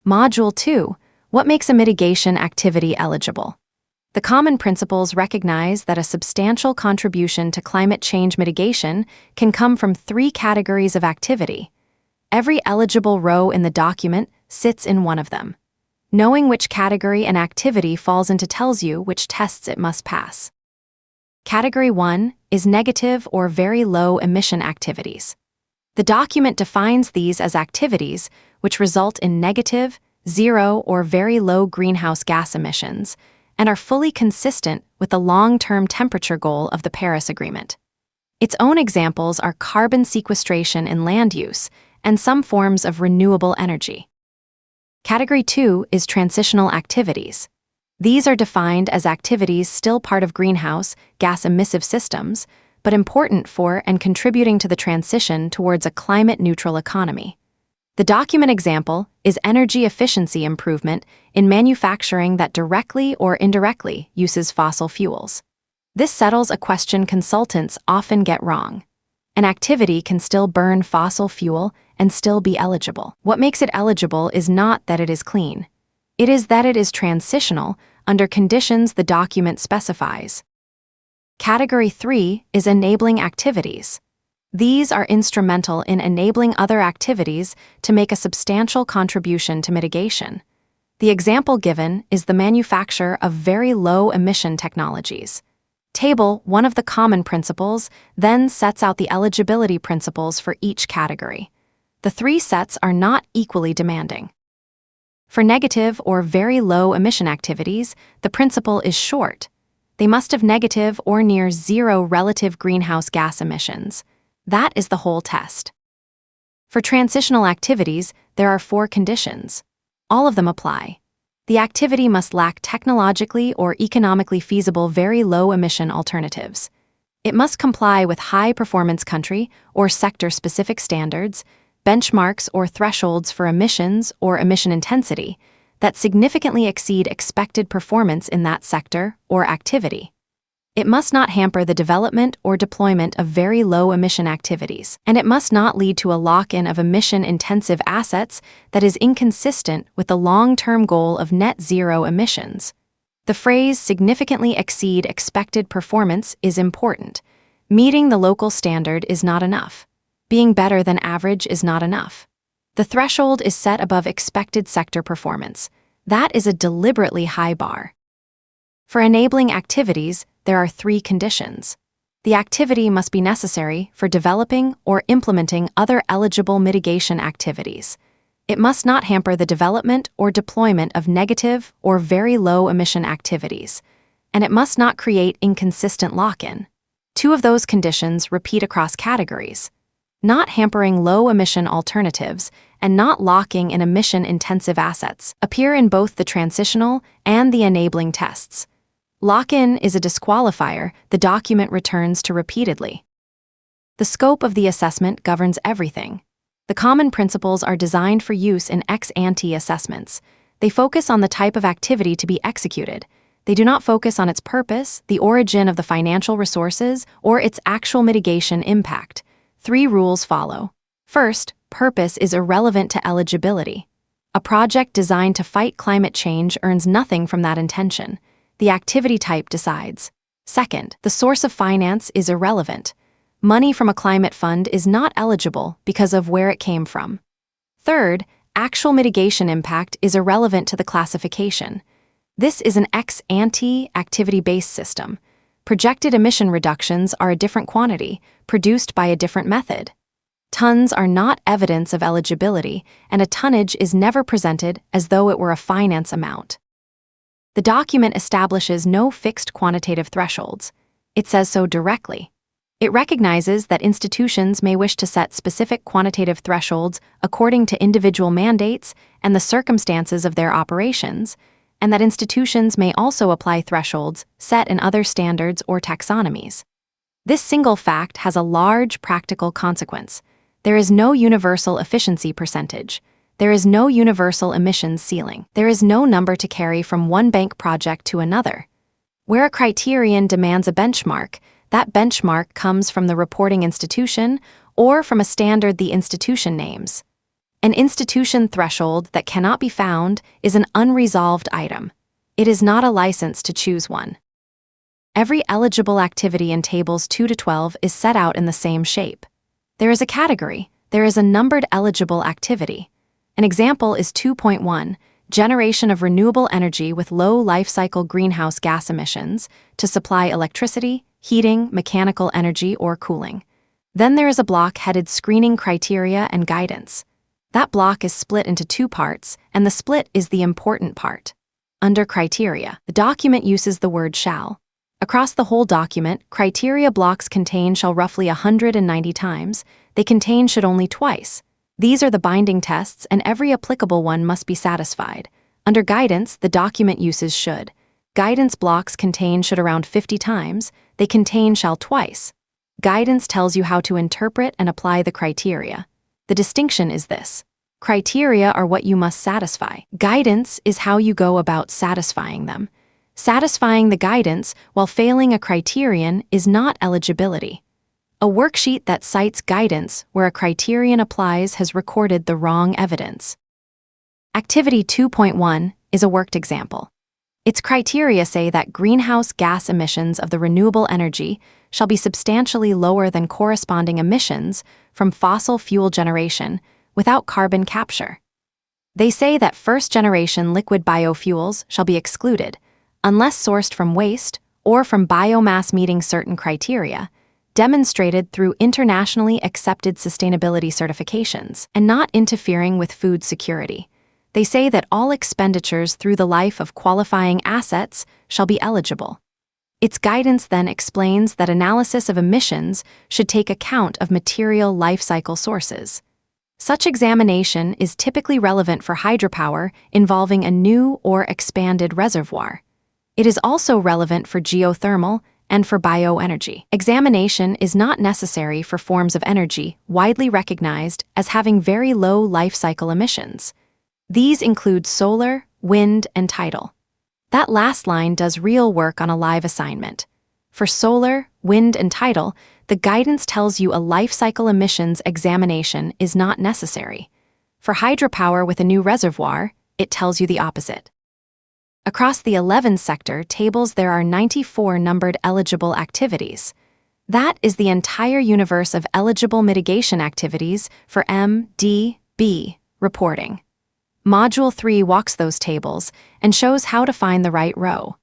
Module 2. What makes a mitigation activity eligible? The common principles recognize that a substantial contribution to climate change mitigation can come from 3 categories of activity. Every eligible row in the document sits in one of them. Knowing which category an activity falls into tells you which tests it must pass. Category 1 is negative or very low emission activities. The document defines these as activities which result in negative, zero, or very low greenhouse gas emissions and are fully consistent with the long-term temperature goal of the Paris Agreement. Its own examples are carbon sequestration in land use and some forms of renewable energy. Category 2 is transitional activities. These are defined as activities still part of greenhouse gas emissive systems, but important for and contributing to the transition towards a climate-neutral economy. The document example is energy efficiency improvement in manufacturing that directly or indirectly uses fossil fuels. This settles a question consultants often get wrong. An activity can still burn fossil fuel and still be eligible. What makes it eligible is not that it is clean. It is that it is transitional under conditions the document specifies. Category 3 is enabling activities. These are instrumental in enabling other activities to make a substantial contribution to mitigation. The example given is the manufacture of very low emission technologies. Table 1 of the common principles then sets out the eligibility principles for each category. The 3 sets are not equally demanding. For negative or very low emission activities, the principle is short. They must have negative or near zero relative greenhouse gas emissions. That is the whole test. For transitional activities, there are 4 conditions. All of them apply. The activity must lack technologically or economically feasible very low emission alternatives. It must comply with high-performance country or sector-specific standards, benchmarks or thresholds for emissions or emission intensity that significantly exceed expected performance in that sector or activity. It must not hamper the development or deployment of very low emission activities, and it must not lead to a lock-in of emission-intensive assets that is inconsistent with the long-term goal of net zero emissions. The phrase significantly exceed expected performance is important. Meeting the local standard is not enough. Being better than average is not enough. The threshold is set above expected sector performance. That is a deliberately high bar. For enabling activities, there are 3 conditions. The activity must be necessary for developing or implementing other eligible mitigation activities. It must not hamper the development or deployment of negative or very low emission activities, and it must not create inconsistent lock-in. 2 of those conditions repeat across categories. Not hampering low emission alternatives and not locking in emission-intensive assets appear in both the transitional and the enabling tests. Lock-in is a disqualifier the document returns to repeatedly. The scope of the assessment governs everything. The common principles are designed for use in ex-ante assessments. They focus on the type of activity to be executed. They do not focus on its purpose, the origin of the financial resources, or its actual mitigation impact. 3 rules follow. First, purpose is irrelevant to eligibility. A project designed to fight climate change earns nothing from that intention. The activity type decides. Second, the source of finance is irrelevant. Money from a climate fund is not eligible because of where it came from. Third, actual mitigation impact is irrelevant to the classification. This is an ex-ante activity-based system. Projected emission reductions are a different quantity, produced by a different method. Tons are not evidence of eligibility, and a tonnage is never presented as though it were a finance amount. The document establishes no fixed quantitative thresholds. It says so directly. It recognizes that institutions may wish to set specific quantitative thresholds according to individual mandates and the circumstances of their operations, and that institutions may also apply thresholds set in other standards or taxonomies. This single fact has a large practical consequence. There is no universal efficiency percentage. There is no universal emissions ceiling. There is no number to carry from one bank project to another. Where a criterion demands a benchmark, that benchmark comes from the reporting institution or from a standard the institution names. An institution threshold that cannot be found is an unresolved item. It is not a license to choose one. Every eligible activity in tables 2 to 12 is set out in the same shape. There is a category. There is a numbered eligible activity. An example is 2.1, generation of renewable energy with low life cycle greenhouse gas emissions to supply electricity, heating, mechanical energy, or cooling. Then there is a block headed Screening Criteria and Guidance. That block is split into two parts, and the split is the important part. Under Criteria, the document uses the word shall. Across the whole document, criteria blocks contain shall roughly 190 times. They contain should only twice. These are the binding tests, and every applicable one must be satisfied. Under Guidance, the document uses should. Guidance blocks contain should around 50 times. They contain shall twice. Guidance tells you how to interpret and apply the criteria. The distinction is this. Criteria are what you must satisfy. Guidance is how you go about satisfying them. Satisfying the guidance while failing a criterion is not eligibility. A worksheet that cites guidance where a criterion applies has recorded the wrong evidence. Activity 2.1 is a worked example. Its criteria say that greenhouse gas emissions of the renewable energy shall be substantially lower than corresponding emissions from fossil fuel generation without carbon capture. They say that first-generation liquid biofuels shall be excluded, unless sourced from waste or from biomass meeting certain criteria, demonstrated through internationally accepted sustainability certifications, and not interfering with food security. They say that all expenditures through the life of qualifying assets shall be eligible. Its guidance then explains that analysis of emissions should take account of material life cycle sources. Such examination is typically relevant for hydropower involving a new or expanded reservoir. It is also relevant for geothermal and for bioenergy. Examination is not necessary for forms of energy widely recognized as having very low life cycle emissions. These include solar, wind, and tidal. That last line does real work on a live assignment. For solar, wind, and tidal, the guidance tells you a life cycle emissions examination is not necessary. For hydropower with a new reservoir, it tells you the opposite. Across the 11 sector tables there are 94 numbered eligible activities. That is the entire universe of eligible mitigation activities for MDB reporting. Module 3 walks those tables and shows how to find the right row.